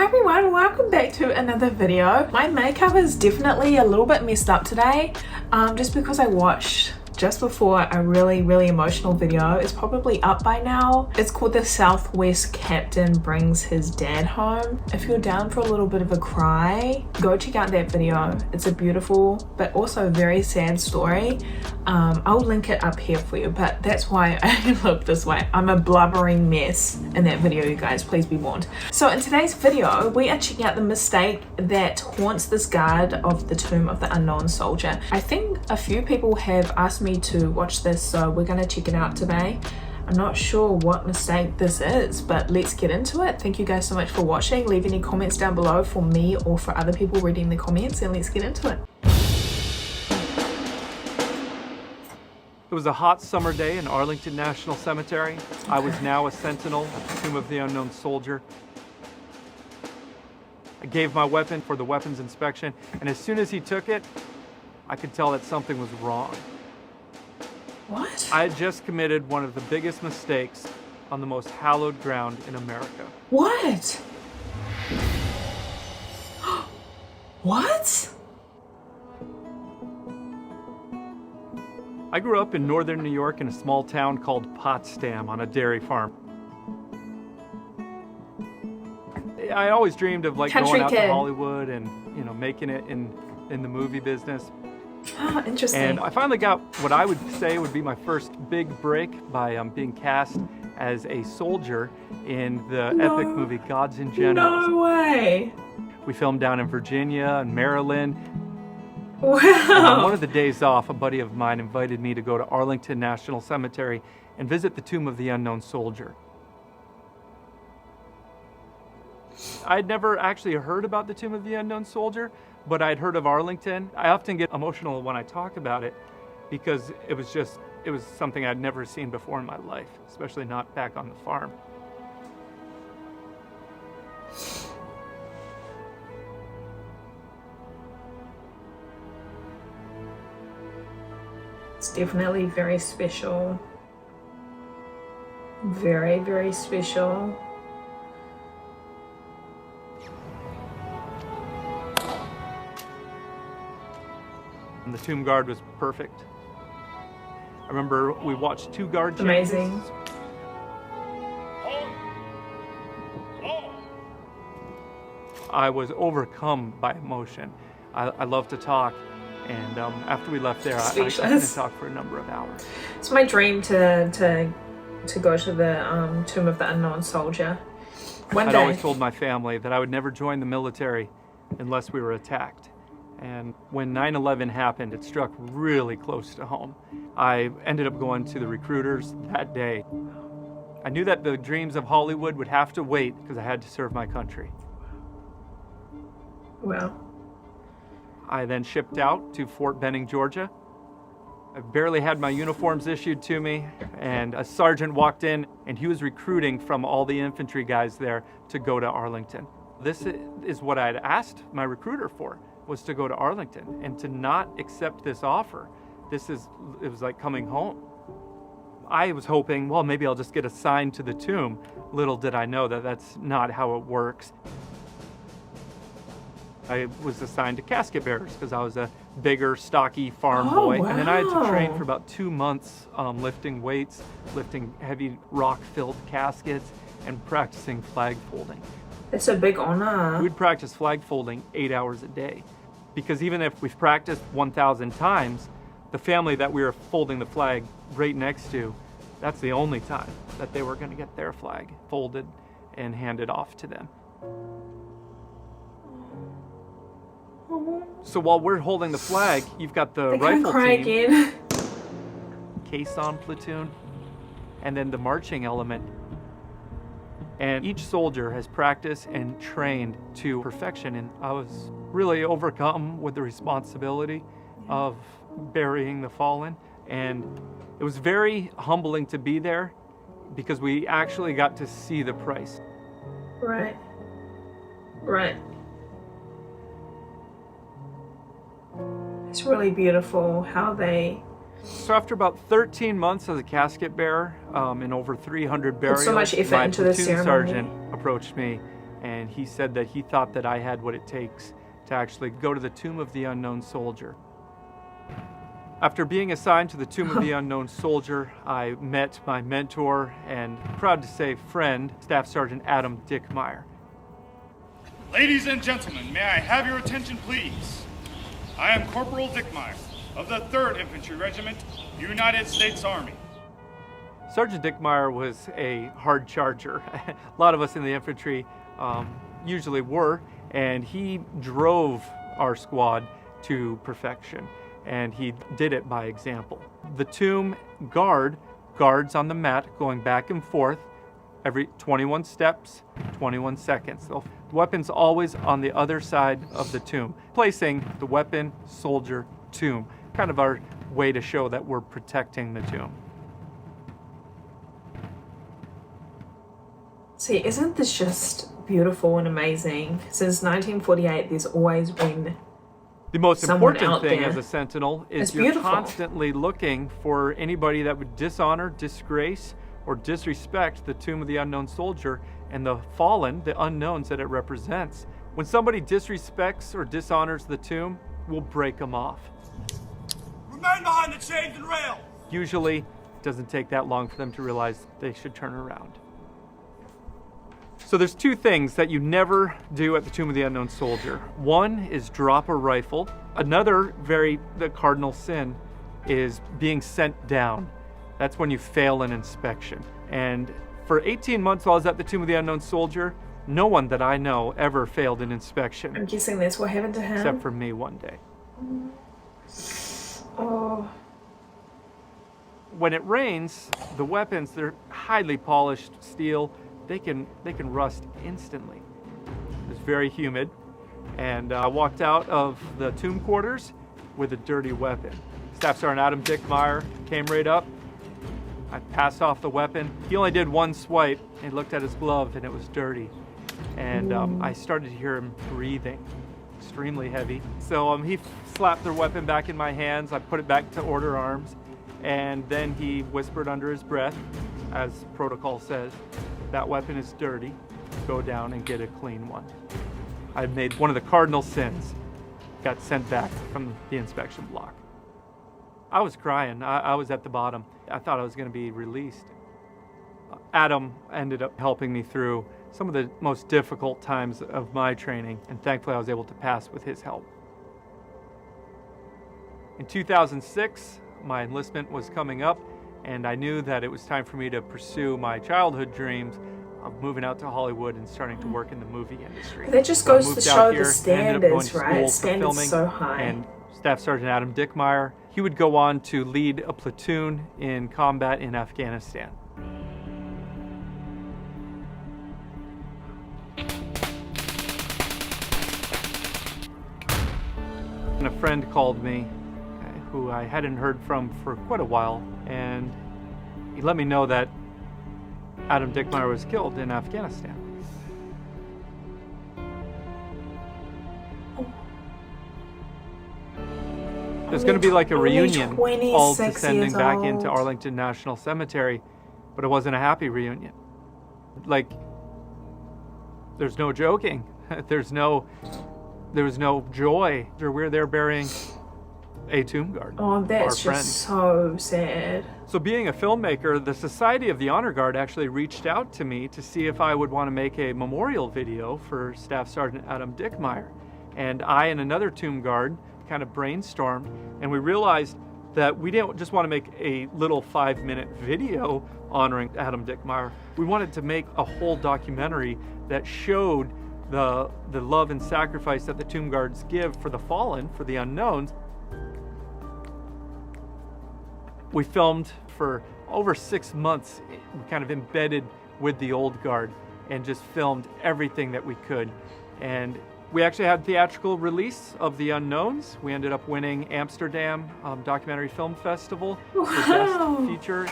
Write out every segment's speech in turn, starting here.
everyone, welcome back to another video. My makeup is definitely a little bit messed up today, just because I watched just before a really emotional video. It's probably up by now. It's called The Southwest Captain Brings His Dad Home. If you're down for a little bit of a cry, go check out that video. It's a beautiful but also very sad story. I'll link it up here for you, but that's why I look this way. I'm a blubbering mess in that video, you guys, please be warned. So in today's video, we are checking out the mistake that haunts this guard of the Tomb of the Unknown Soldier. I think a few people have asked me to watch this, so we're gonna check it out today. I'm not sure what mistake this is, but let's get into it. Thank you guys so much for watching. Leave any comments down below for me or for other people reading the comments, and let's get into it. It was a hot summer day in Arlington National Cemetery. I was now a sentinel at the Tomb of the Unknown Soldier. I gave my weapon for the weapons inspection, and as soon as he took it, I could tell that something was wrong. What? I had just committed one of the biggest mistakes on the most hallowed ground in America. What? What? I grew up in northern New York in a small town called Potsdam on a dairy farm. I always dreamed of like going out to Hollywood and, you know, making it in the movie business. Oh, interesting. And I finally got what I would say would be my first big break by being cast as a soldier in the epic movie Gods and Generals. No way. We filmed down in Virginia and Maryland. Wow. And on one of the days off, a buddy of mine invited me to go to Arlington National Cemetery and visit the Tomb of the Unknown Soldier. I'd never actually heard about the Tomb of the Unknown Soldier, but I'd heard of Arlington. I often get emotional when I talk about it because it was something I'd never seen before in my life, especially not back on the farm. It's definitely very special. Very special. And the tomb guard was perfect. I remember we watched 2 guard changes. Amazing. I was overcome by emotion. I love to talk. And after we left there, I couldn't talk for a number of hours. It's my dream to go to the Tomb of the Unknown Soldier. I'd always told my family that I would never join the military unless we were attacked. And when 9/11 happened, it struck really close to home. I ended up going to the recruiters that day. I knew that the dreams of Hollywood would have to wait because I had to serve my country. Wow. I then shipped out to Fort Benning, Georgia. I barely had my uniforms issued to me, and a sergeant walked in, and he was recruiting from all the infantry guys there to go to Arlington. This is what I had asked my recruiter for, was to go to Arlington, and to not accept this offer. It was like coming home. I was hoping, well, maybe I'll just get assigned to the tomb. Little did I know that that's not how it works. I was assigned to casket bearers because I was a bigger, stocky farm boy. Wow. And then I had to train for about 2 months lifting weights, lifting heavy rock-filled caskets, and practicing flag folding. It's a big honor. We'd practice flag folding 8 hours a day. Because even if we've practiced 1,000 times, the family that we were folding the flag right next to, that's the only time that they were going to get their flag folded and handed off to them. So while we're holding the flag, you've got the rifle team, caisson platoon, and then the marching element. And each soldier has practiced and trained to perfection. And I was really overcome with the responsibility of burying the fallen. And it was very humbling to be there because we actually got to see the price. Right. Right. It's really beautiful how they... So after about 13 months as a casket bearer and over 300 burials, so much effort my into the platoon ceremony. sergeant approached me and he said that he thought that I had what it takes to actually go to the tomb of the unknown soldier. After being assigned to the tomb of the unknown soldier, I met my mentor and, proud to say, friend, Staff Sergeant Adam Dickmeyer. Ladies and gentlemen, may I have your attention, please? I am Corporal Dickmeyer of the 3rd Infantry Regiment, United States Army. Sergeant Dickmeyer was a hard charger. A lot of us in the infantry usually were, and he drove our squad to perfection, and he did it by example. The tomb guards on the mat going back and forth every 21 steps, 21 seconds. The weapon's always on the other side of the tomb, placing the weapon, soldier, tomb. Kind of our way to show that we're protecting the tomb. See, isn't this just beautiful and amazing? Since 1948, there's always been the most someone important out thing there. as a sentinel is It's you're beautiful. constantly looking for anybody that would dishonor, disgrace, or disrespect the tomb of the unknown soldier and the fallen, the unknowns that it represents. When somebody disrespects or dishonors the tomb, we'll break them off. Remain behind the chains and rails! Usually, it doesn't take that long for them to realize they should turn around. So there's two things that you never do at the Tomb of the Unknown Soldier. One is drop a rifle. Another the cardinal sin is being sent down. That's when you fail an inspection. And for 18 months while I was at the Tomb of the Unknown Soldier, no one that I know ever failed an inspection. I'm guessing that's what happened to him. Except for me one day. Oh. When it rains, the weapons, they're highly polished steel. They can rust instantly. It's very humid, and I walked out of the tomb quarters with a dirty weapon. Staff Sergeant Adam Dickmeyer came right up. I passed off the weapon. He only did one swipe and looked at his glove, and it was dirty. And I started to hear him breathing, extremely heavy. So he slapped the weapon back in my hands. I put it back to order arms, and then he whispered under his breath, as protocol says, "That weapon is dirty. Go down and get a clean one." I made one of the cardinal sins. Got sent back from the inspection block. I was crying. I was at the bottom. I thought I was going to be released. Adam ended up helping me through some of the most difficult times of my training, and thankfully I was able to pass with his help. In 2006, my enlistment was coming up, and I knew that it was time for me to pursue my childhood dreams of moving out to Hollywood and starting to work in the movie industry. That just So I goes to moved show out the here and ended up going standards, to right? school for Standards filming, so high. and Staff Sergeant Adam Dickmeyer, he would go on to lead a platoon in combat in Afghanistan. And a friend called me, who I hadn't heard from for quite a while, and he let me know that Adam Dickmeyer was killed in Afghanistan. There's going to be like a reunion, all 26 descending years back into old. Arlington National Cemetery, but it wasn't a happy reunion. Like, there's no joking. There was no joy. We're there burying a tomb guard. Oh, that's our just friend. so sad. So being a filmmaker, the Society of the Honor Guard actually reached out to me to see if I would want to make a memorial video for Staff Sergeant Adam Dickmeyer. And I and another tomb guard kind of brainstormed, and we realized that we didn't just want to make a little 5-minute video honoring Adam Dickmeyer. We wanted to make a whole documentary that showed the love and sacrifice that the tomb guards give for the fallen, for the unknowns. We filmed for over 6 months, kind of embedded with the old guard, and just filmed everything that we could. And we actually had theatrical release of The Unknowns. We ended up winning Amsterdam Documentary Film Festival for Best Feature.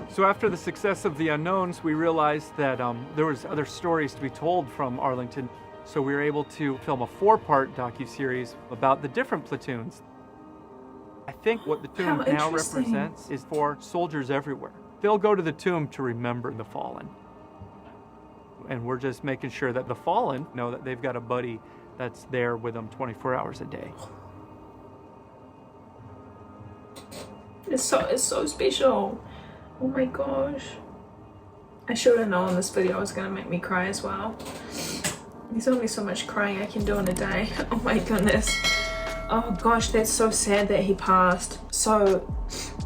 So after the success of The Unknowns, we realized that there was other stories to be told from Arlington. So we were able to film a 4-part docuseries about the different platoons. I think what the tomb How now interesting. represents is for soldiers everywhere. They'll go to the tomb to remember the fallen. And we're just making sure that the fallen know that they've got a buddy that's there with them 24 hours a day. It's so special. Oh my gosh. I should have known this video was gonna make me cry as well. There's only so much crying I can do in a day. Oh my goodness. Oh gosh, that's so sad that he passed. So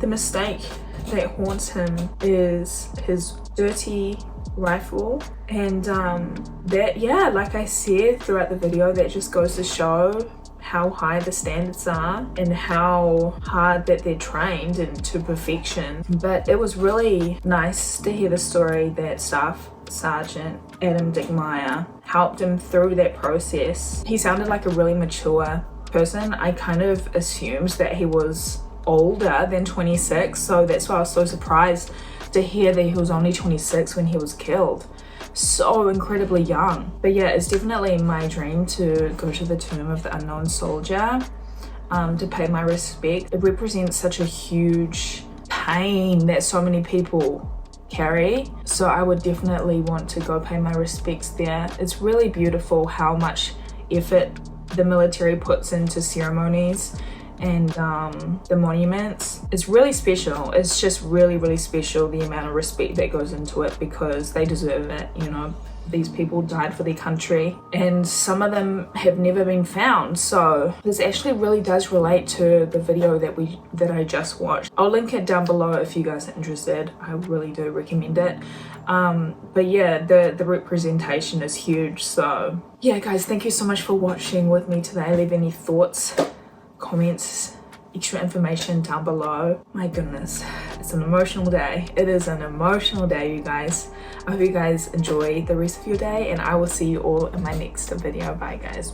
the mistake that haunts him is his dirty rifle, and that, yeah, like I said throughout the video, that just goes to show how high the standards are and how hard that they're trained into perfection. But it was really nice to hear the story that Staff Sergeant Adam Dickmeyer helped him through that process. He sounded like a really mature person. I kind of assumed that he was older than 26, so that's why I was so surprised to hear that he was only 26 when he was killed. So incredibly young. But yeah, it's definitely my dream to go to the tomb of the unknown soldier, to pay my respect. It represents such a huge pain that so many people carry, so I would definitely want to go pay my respects there. It's really beautiful how much effort the military puts into ceremonies and the monuments. It's really special. It's just really, really special, the amount of respect that goes into it, because they deserve it. You know, these people died for their country, and some of them have never been found. So this actually really does relate to the video that I just watched. I'll link it down below if you guys are interested. I really do recommend it. But yeah, the representation is huge. So yeah, guys, thank you so much for watching with me today. Leave any thoughts, comments, extra information down below. My goodness, it's an emotional day. It is an emotional day, you guys. I hope you guys enjoy the rest of your day, and I will see you all in my next video. Bye, guys.